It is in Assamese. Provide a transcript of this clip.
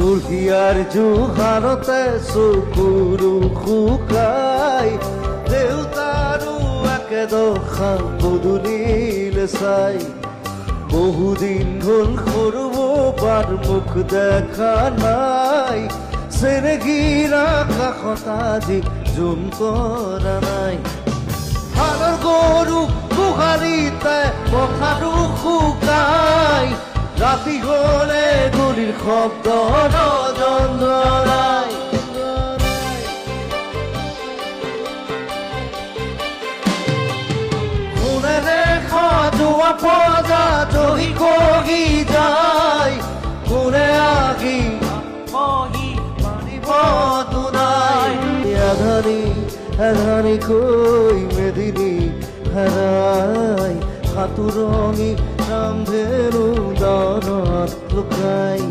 বুঢ়িয়াৰ জোহাৰতে চকুৰু শুকাই দেউতাৰো একেদশা পদূলিলে চাই বহুদিন হ'ল সৰু বাৰ মুখ দেখা নাই চেৰেগীৰা কাষত আজি জোন কৰা নাই হালৰ গৰু গোহালিতে পথাৰো শুকাই ৰাতি গ'লে গুলিৰ শব্দ নজন্দ্ৰাই কোনেৰে সাজোৱা পজা জহি কহি যায় কোনে আগি মাৰিব দুনাই এধানি এধানি কৈ মেদিনী হেৰাই সাতুৰঙি ৰামধেনু দানত লুকাই